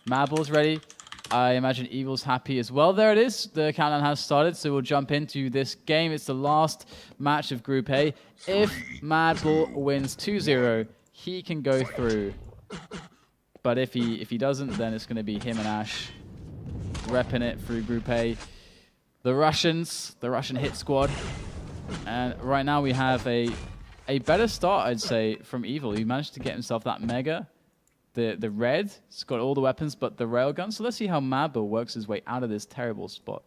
MADBALL's ready. I imagine Evil's happy as well. There it is. The countdown has started, so we'll jump into this game. It's the last match of Group A. If MADBALL wins 2-0, he can go through. But if he doesn't, then it's going to be him and Ash repping it through Group A. The Russian hit squad. And right now we have a better start, I'd say, from Evil. He managed to get himself that Mega. The red, it's got all the weapons but the railgun. So let's see how MADBALL works his way out of this terrible spot.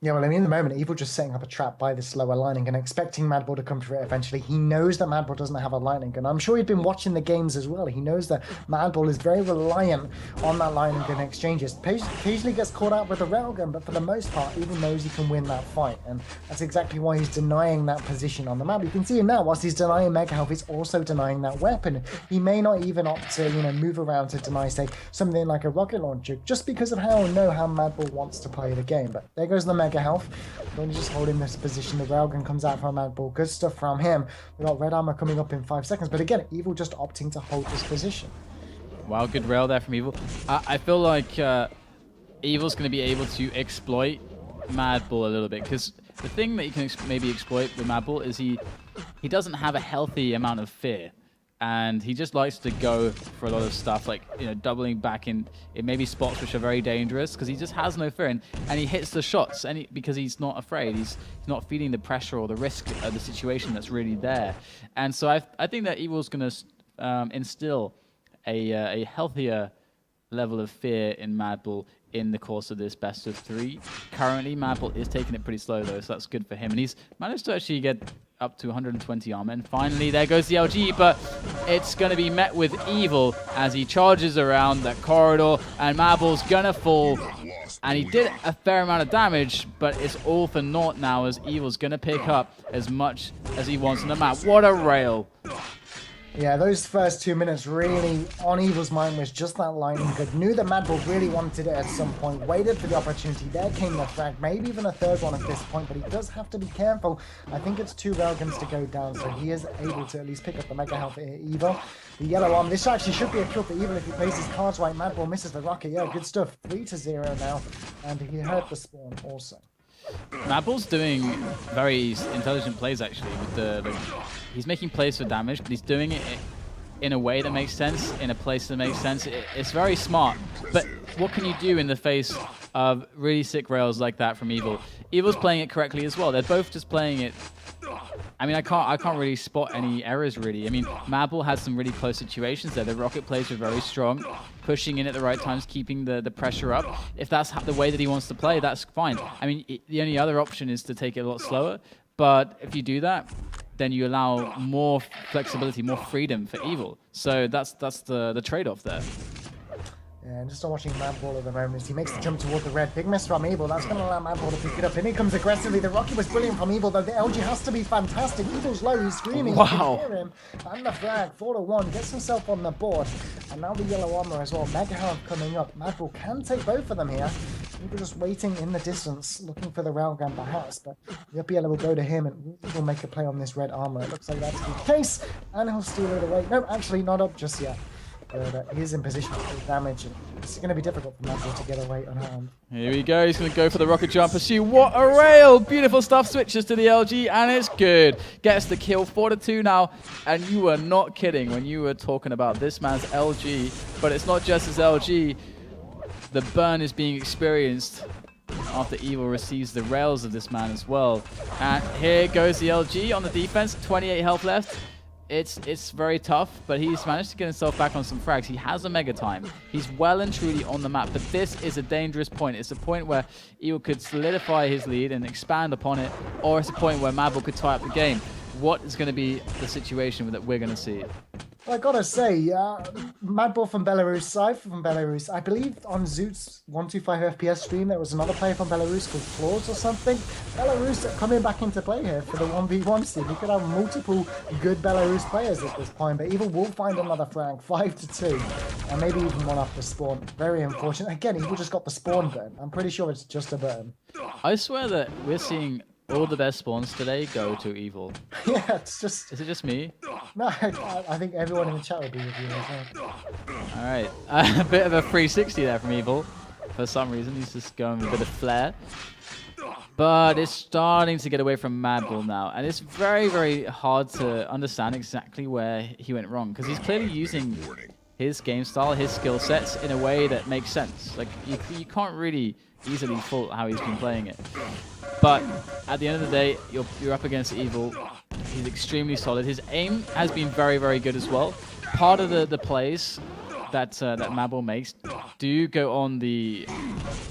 Yeah, well, I mean, in the moment, Evil just setting up a trap by this lower lightning and expecting MADBALL to come to it eventually. He knows that MADBALL doesn't have a lightning gun. I'm sure he'd been watching the games as well. He knows that MADBALL is very reliant on that lightning gun exchanges. Occasionally gets caught out with a railgun, but for the most part, Evil knows he can win that fight. And that's exactly why he's denying that position on the map. You can see him now, whilst he's denying Mega Health, he's also denying that weapon. He may not even opt to, move around to deny, say, something like a rocket launcher, just because of how MADBALL wants to play the game. But there goes the Mega Health. Going to just hold in this position. The railgun comes out from MADBALL. Good stuff from him. We got red armor coming up in 5 seconds. But again, Evil just opting to hold this position. Wow, good rail there from Evil. I feel like Evil's going to be able to exploit MADBALL a little bit, because the thing that you can maybe exploit with MADBALL is he doesn't have a healthy amount of fear. And he just likes to go for a lot of stuff, like, doubling back in maybe spots which are very dangerous, because he just has no fear. And he hits the shots because he's not afraid. He's not feeling the pressure or the risk of the situation that's really there. And so I think that Evil's going to instill a healthier level of fear in MADBALL in the course of this best of 3. Currently, MADBALL is taking it pretty slow, though, so that's good for him. And he's managed to actually get up to 120 armor. And finally, there goes the LG, but it's going to be met with Evil as he charges around that corridor, and MADBALL's going to fall. And he did a fair amount of damage, but it's all for naught now, as Evil's going to pick up as much as he wants on the map. What a rail. Yeah, those first 2 minutes really on Evil's mind was just that lightning good. Knew that MADBALL really wanted it at some point, waited for the opportunity. There came the frag, maybe even a third one at this point, but he does have to be careful. I think it's 2 railguns to go down, so he is able to at least pick up the Mega Health Evil. The yellow arm, this actually should be a kill for Evil if he plays his cards right. MADBALL misses the rocket. Yeah, good stuff. 3-0 now, and he heard the spawn also. MADBALL's doing very intelligent plays, actually. With he's making plays for damage, but he's doing it in a way that makes sense, in a place that makes sense. It's very smart. But what can you do in the face of really sick rails like that from Evil? Evil's playing it correctly as well. They're both just playing it. I mean, I can't really spot any errors, really. I mean, MADBALL had some really close situations there. The rocket plays were very strong, pushing in at the right times, keeping the pressure up. If that's the way that he wants to play, that's fine. I mean, the only other option is to take it a lot slower. But if you do that, then you allow more flexibility, more freedom for Evil. So that's the trade-off there. Yeah, and just watching MADBALL at the moment as he makes the jump toward the red. Big miss from Evil. That's going to allow MADBALL to pick it up. And he comes aggressively. The rocket was brilliant from Evil, though the LG has to be fantastic. Evil's low. He's screaming. Wow. You can hear him. And the frag. 4-1. Gets himself on the board. And now the yellow armor as well. Mega Health coming up. MADBALL can take both of them here. Evil just waiting in the distance, looking for the railgun perhaps. But the up yellow will go to him, and Evil will make a play on this red armor. It looks like that's the case. And he'll steal it away. No, actually not up just yet. But he is in position to do damage, and it's going to be difficult for MADBALL to get away unharmed. Here we go. He's going to go for the rocket jump pursuit. What a rail! Beautiful stuff. Switches to the LG, and it's good. Gets the kill. 4-2 now. And you were not kidding when you were talking about this man's LG. But it's not just his LG. The burn is being experienced after Evil receives the rails of this man as well. And here goes the LG on the defense. 28 health left. It's very tough, but he's managed to get himself back on some frags. He has a mega time. He's well and truly on the map, but this is a dangerous point. It's a point where Evil could solidify his lead and expand upon it, or it's a point where MADBALL could tie up the game. What is going to be the situation that we're going to see? Well, I gotta say, MADBALL from Belarus, Cypher from Belarus. I believe on Zoot's 125 FPS stream there was another player from Belarus called Claus or something. Belarus coming back into play here for the 1v1 scene. We could have multiple good Belarus players at this point, but Evil will find another frag, 5-2, and maybe even one off the spawn. Very unfortunate. Again, Evil just got the spawn burn. I'm pretty sure it's just a burn. I swear that we're seeing all the best spawns today go to Evil. Yeah, it's just... Is it just me? No, I think everyone in the chat will be with you as well. All right, a bit of a 360 there from Evil. For some reason, he's just going with a bit of flair. But it's starting to get away from MADBALL now. And it's very, very hard to understand exactly where he went wrong. Because he's clearly using his game style, his skill sets in a way that makes sense. Like, you can't really easily fault how he's been playing it. But at the end of the day, you're up against Evil. He's extremely solid. His aim has been very, very good as well. Part of the plays that MADBALL makes do go on the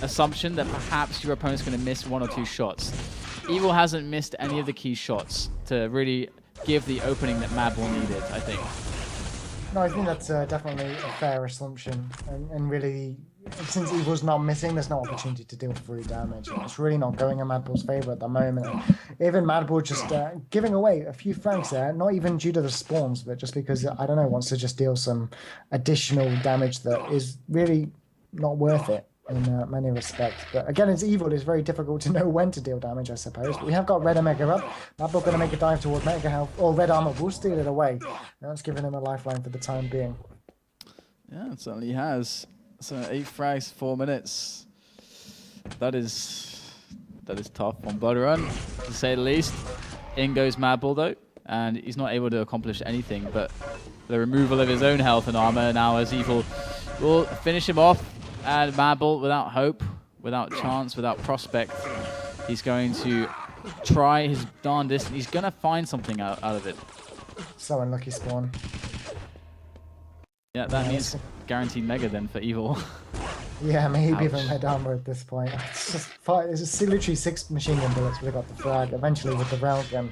assumption that perhaps your opponent's going to miss 1 or 2 shots. Evil hasn't missed any of the key shots to really give the opening that MADBALL needed, I think. No, I think that's definitely a fair assumption. And really, since Evil's not missing, there's no opportunity to deal free damage. And it's really not going in MADBALL's favor at the moment. Even MADBALL just giving away a few frags there, not even due to the spawns, but just because, I don't know, wants to just deal some additional damage that is really not worth it in many respects. But again, it's Evil. It's very difficult to know when to deal damage, I suppose. But we have got Red Omega up. MADBALL going to make a dive toward Mega Health, or Red Armor will steal it away. That's giving him a lifeline for the time being. Yeah, it certainly has. So 8 frags, 4 minutes. That is tough on Blood Run, to say the least. In goes MADBALL though, and he's not able to accomplish anything but the removal of his own health and armor now, as Evil will finish him off. And MADBALL, without hope, without chance, without prospect, he's going to try his darndest, and he's going to find something out of it. So unlucky spawn. Yeah, that means guaranteed Mega then for Evil. Yeah, maybe Ouch. even Red Armor at this point. It's just it's just literally 6 machine gun bullets would have got the frag, eventually with the railgun.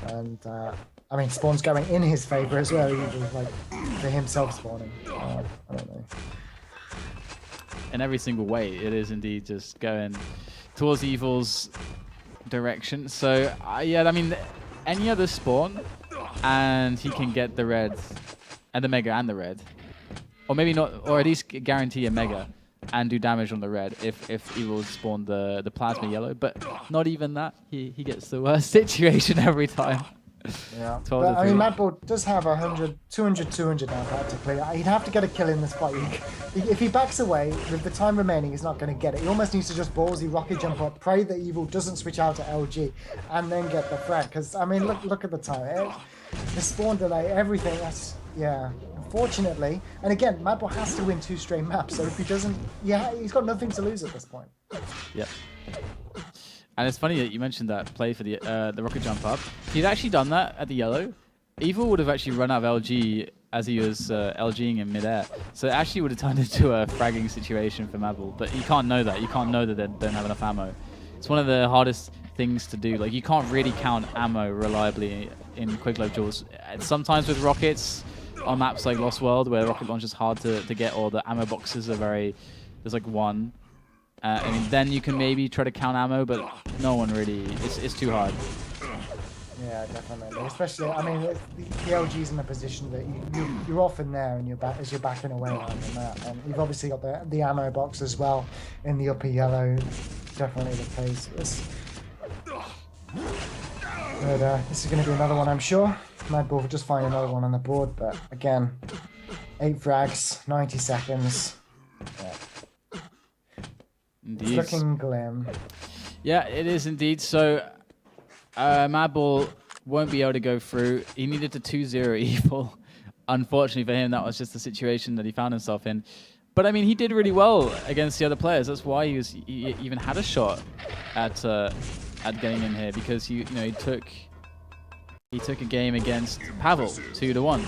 And, I mean, spawn's going in his favor as well, even like for himself spawning. I don't know. In every single way, it is indeed just going towards Evil's direction. So, yeah, I mean, any other spawn, and he can get the red, and the Mega and the red. Or maybe not, or at least guarantee a Mega and do damage on the red if Evil spawned the plasma yellow. But not even that. He gets the worst situation every time. Yeah, but, I mean, MADBALL does have 100, 200, 200 now practically. He'd have to get a kill in this fight. If he backs away, with the time remaining, he's not going to get it. He almost needs to just ballsy rocket jump up, pray that Evil doesn't switch out to LG, and then get the frag. Because, I mean, look at the time. The spawn delay, everything, that's, yeah. Unfortunately, and again, MADBALL has to win 2 straight maps, so if he doesn't, yeah, he's got nothing to lose at this point. Yep. And it's funny that you mentioned that play for the rocket jump up. If he'd actually done that at the yellow, Evil would have actually run out of LG as he was LGing in midair. So it actually would have turned into a fragging situation for MADBALL. But you can't know that. You can't know that they don't have enough ammo. It's one of the hardest things to do. Like, you can't really count ammo reliably in QuakeLive duels. Sometimes with rockets on maps like Lost World, where rocket launch is hard to get, or the ammo boxes are there's like 1. I mean, then you can maybe try to count ammo, but no one really. It's too hard. Yeah, definitely. Especially, I mean, the LG's in a position that you're often there, and you're backing away on the map. And you've obviously got the ammo box as well in the upper yellow. Definitely the case. But this is going to be another one, I'm sure. MADBALL will just find another one on the board. But again, 8 frags, 90 seconds. Yeah. Indeed. It's looking glim. Yeah, it is indeed. So, MADBALL won't be able to go through. He needed to 2-0 Evil. Unfortunately for him, that was just the situation that he found himself in. But I mean, he did really well against the other players. That's why he even had a shot at getting in here, because he took a game against Pavel 2-1.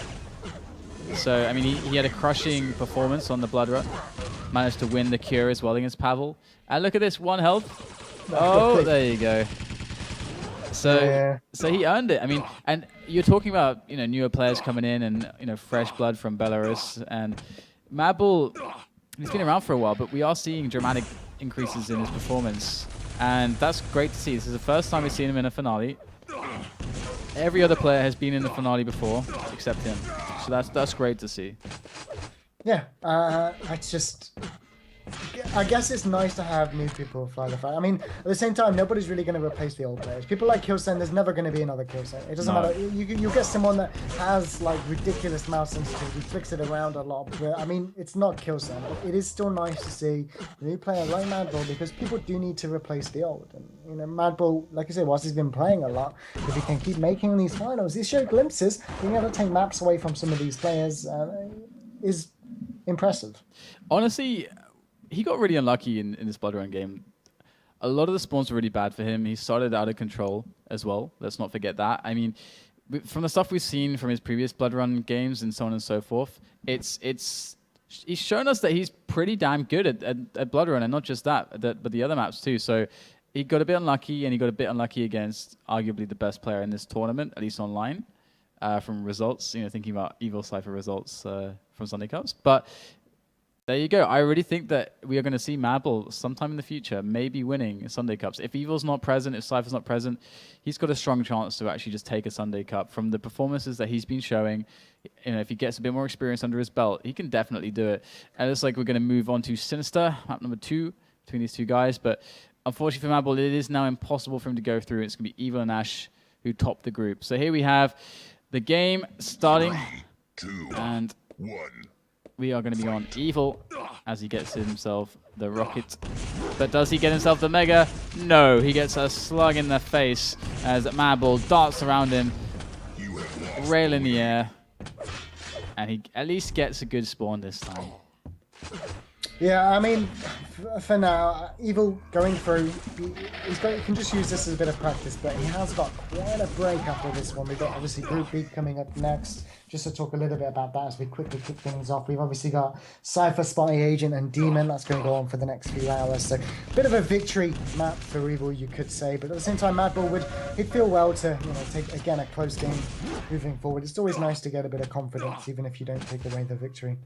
So I mean, he had a crushing performance on the Blood Run. Managed to win the cure as well against Pavel. And look at this, 1 health. Oh, there you go. So he earned it. I mean, and you're talking about newer players coming in and fresh blood from Belarus, and MADBALL, he's been around for a while, but we are seeing dramatic increases in his performance, and that's great to see. This is the first time we've seen him in a finale. Every other player has been in the finale before, except him. So that's great to see. Yeah, it's just I guess it's nice to have new people fly the flag. I mean, at the same time, nobody's really going to replace the old players. People like Kilsen, there's never going to be another Kilsen. It doesn't matter. You'll get someone that has like ridiculous mouse sensitivity, flicks it around a lot. But I mean, it's not Kilsen. But it is still nice to see a new player like MADBALL because people do need to replace the old. And you know, MADBALL, like I said, whilst he's been playing a lot, if he can keep making these finals, these show glimpses, being able to take maps away from some of these players is impressive. Honestly, he got really unlucky in this Blood Run game. A lot of the spawns were really bad for him. He started out of control as well. Let's not forget that. I mean, from the stuff we've seen from his previous Blood Run games and so on and so forth, he's shown us that he's pretty damn good at Blood Run, and not just that, but the other maps too. So he got a bit unlucky, and he got a bit unlucky against arguably the best player in this tournament, at least online, from results. You know, thinking about Evil Cypher results from Sunday Cups, but. There you go. I really think that we are going to see MADBALL sometime in the future, maybe winning Sunday Cups. If Evil's not present, if Cypher's not present, he's got a strong chance to actually just take a Sunday Cup. From the performances that he's been showing, you know, if he gets a bit more experience under his belt, he can definitely do it. And it's like we're going to move on to Sinister, map number 2, between these two guys. But unfortunately for MADBALL, it is now impossible for him to go through. It's going to be Evil and Ash who top the group. So here we have the game starting. 3, 2, and 1. We are going to be on Evil as he gets himself the rocket. But does he get himself the Mega? No, he gets a slug in the face as MADBALL darts around him, rail in the air, and he at least gets a good spawn this time. Yeah, I mean, for now, Evil going through, he can just use this as a bit of practice, but he has got quite a break after this one. We've got obviously Group B coming up next. Just to talk a little bit about that as we quickly kick things off. We've obviously got Cypher, Spy Agent, and Demon. That's going to go on for the next few hours. So a bit of a victory map for Evil, you could say. But at the same time, MADBALL he'd feel well to take, again, a close game moving forward. It's always nice to get a bit of confidence, even if you don't take away the victory.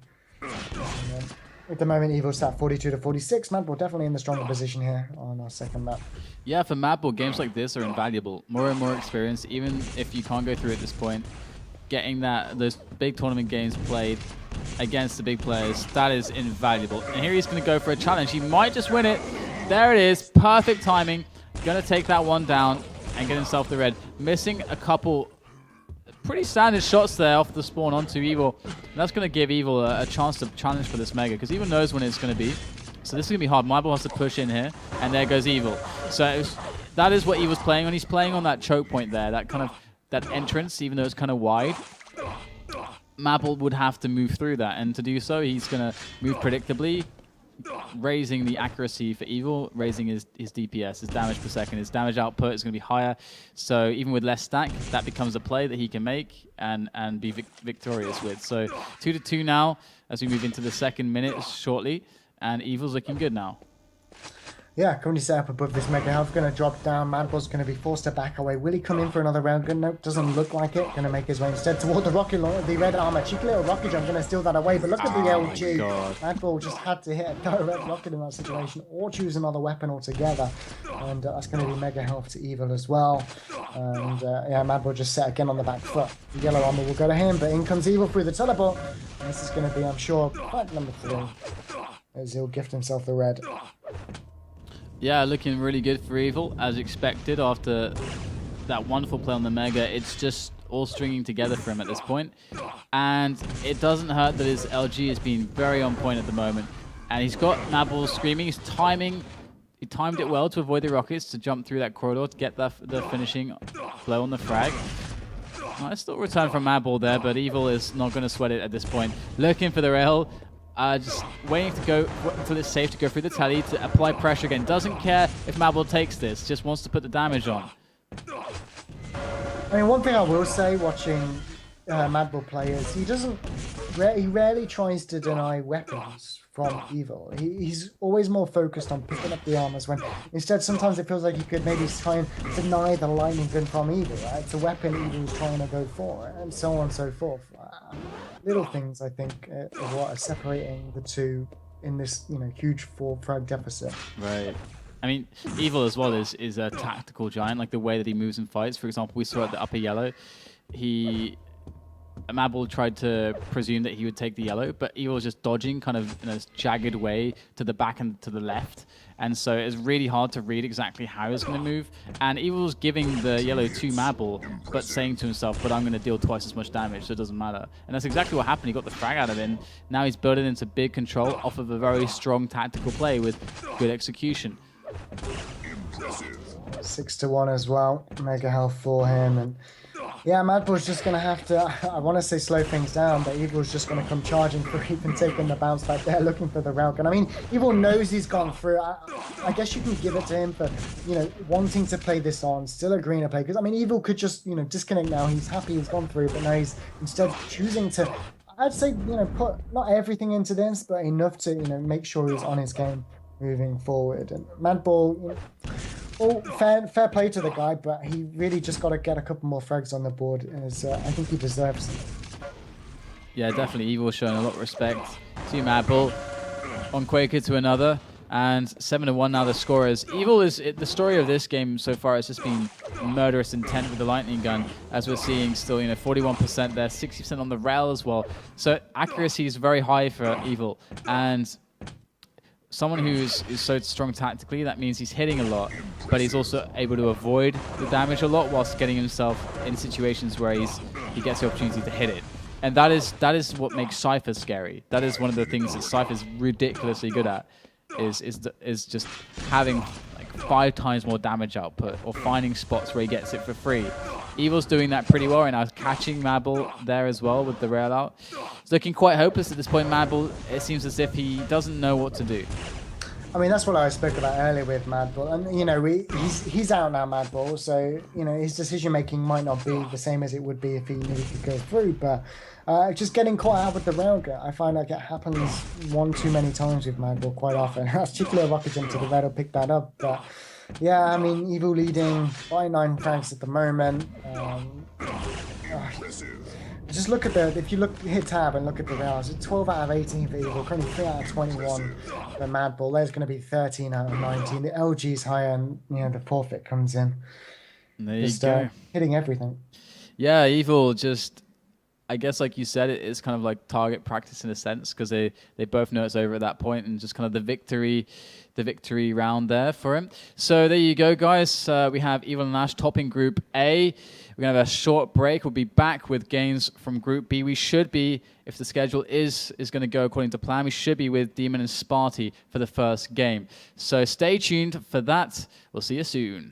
At the moment, Evil's at 42-46. MADBALL definitely in the stronger position here on our second map. Yeah, for MADBALL, games like this are invaluable. More and more experience, even if you can't go through at this point. Getting those big tournament games played against the big players, that is invaluable. And here he's going to go for a challenge. He might just win it. There it is. Perfect timing. Going to take that one down and get himself the red. Missing a couple pretty standard shots there off the spawn onto Evil. And that's going to give Evil a chance to challenge for this Mega, because Evil knows when it's going to be. So this is going to be hard. MADBALL has to push in here, and there goes Evil. So that is what Evil's playing on. He's playing on that choke point there, that entrance, even though it's kind of wide. MADBALL would have to move through that, and to do so, he's going to move predictably, raising the accuracy for Evil, raising his DPS, his damage per second. His damage output is going to be higher, so even with less stack, that becomes a play that he can make and be victorious with. So 2-2 now, as we move into the second minute shortly, and Evil's looking good now. Yeah, currently set up above this Mega Health, going to drop down. MADBALL's going to be forced to back away. Will he come in for another round? Nope, doesn't look like it. Going to make his way instead toward the rocket launcher, the red armor. Cheeky little rocket jump, going to steal that away. But look at the LG. MADBALL just had to hit a direct rocket in that situation, or choose another weapon altogether. And that's going to be Mega Health to Evil as well. And yeah, MADBALL just set again on the back foot. The yellow armor will go to him, but in comes Evil through the teleport. And this is going to be, I'm sure, fight number 3. As he'll gift himself the red. Yeah, looking really good for Evil, as expected after that wonderful play on the Mega. It's just all stringing together for him at this point. And it doesn't hurt that his LG has been very on point at the moment. And he's got MADBALL screaming. He timed it well to avoid the rockets, to jump through that corridor to get the finishing blow on the frag. Nice little return from MADBALL there, but Evil is not going to sweat it at this point. Looking for the rail. Just waiting to go until it's safe to go through the telly to apply pressure again. Doesn't care if MADBALL takes this, just wants to put the damage on. I mean, one thing I will say watching MADBALL play is he rarely tries to deny weapons from Evil. He's always more focused on picking up the armors, when instead sometimes it feels like he could maybe try and deny the lightning gun from Evil. Right? It's a weapon Evil's trying to go for, and so on and so forth. Little things, I think, are what are separating the two in this, huge 4 frag deficit. Right. I mean, Evil as well is a tactical giant, like the way that he moves and fights. For example, we saw at the upper yellow, he MADBALL tried to presume that he would take the yellow, but Evil was just dodging kind of in a jagged way to the back and to the left. And so it's really hard to read exactly how he's going to move. And Evil's giving the yellow to MADBALL, but saying to himself, but I'm going to deal twice as much damage, so it doesn't matter. And that's exactly what happened. He got the frag out of it. Now he's building into big control off of a very strong tactical play with good execution. 6-1 as well. Mega health for him. And yeah, MADBALL's just going to have to, I want to say slow things down, but Evil's just going to come charging through and taking the bounce back there, looking for the railgun. I mean, Evil knows he's gone through. I guess you can give it to him for, wanting to play this on, still agreeing to play. Because, I mean, Evil could just, disconnect now. He's happy he's gone through, but now he's instead choosing to, I'd say, put not everything into this, but enough to, make sure he's on his game moving forward. And MADBALL, well, fair play to the guy, but he really just got to get a couple more frags on the board, as I think he deserves. Yeah, definitely. Evil showing a lot of respect to MADBALL. On Quaker to another, and 7-1 now the score is. Evil is the story of this game so far has just been murderous intent with the lightning gun, as we're seeing still 41% there, 60% on the rail as well. So accuracy is very high for Evil, and someone who is so strong tactically, that means he's hitting a lot, but he's also able to avoid the damage a lot whilst getting himself in situations where he gets the opportunity to hit it. And that is what makes Cypher scary. That is one of the things that Cypher's ridiculously good at, is just having like 5 times more damage output or finding spots where he gets it for free. Evil's doing that pretty well right now, catching MADBALL there as well with the rail out. It's looking quite hopeless at this point. MADBALL, it seems as if he doesn't know what to do. I mean, that's what I spoke about earlier with MADBALL. And, he's out now, MADBALL, so, his decision-making might not be the same as it would be if he knew he could go through, but just getting caught out with the railgun, I find like it happens one too many times with MADBALL quite often. Particularly a rocket jump to the red will pick that up, but yeah, I mean, Evil leading by 9 frags at the moment. Just look at if you hit tab and look at the rails, it's 12 out of 18 for Evil, currently 3 out of 21 for MADBALL. There's going to be 13 out of 19. The LG's higher, and the forfeit comes in. There you go. Hitting everything. Yeah, Evil just, I guess like you said, it's kind of like target practice in a sense, because they both know it's over at that point, and just kind of the victory round there for him. So there you go, guys. We have Evil and Ash topping Group A. We're going to have a short break. We'll be back with games from Group B. We should be, if the schedule is going to go according to plan, we should be with Demon and Sparty for the first game. So stay tuned for that. We'll see you soon.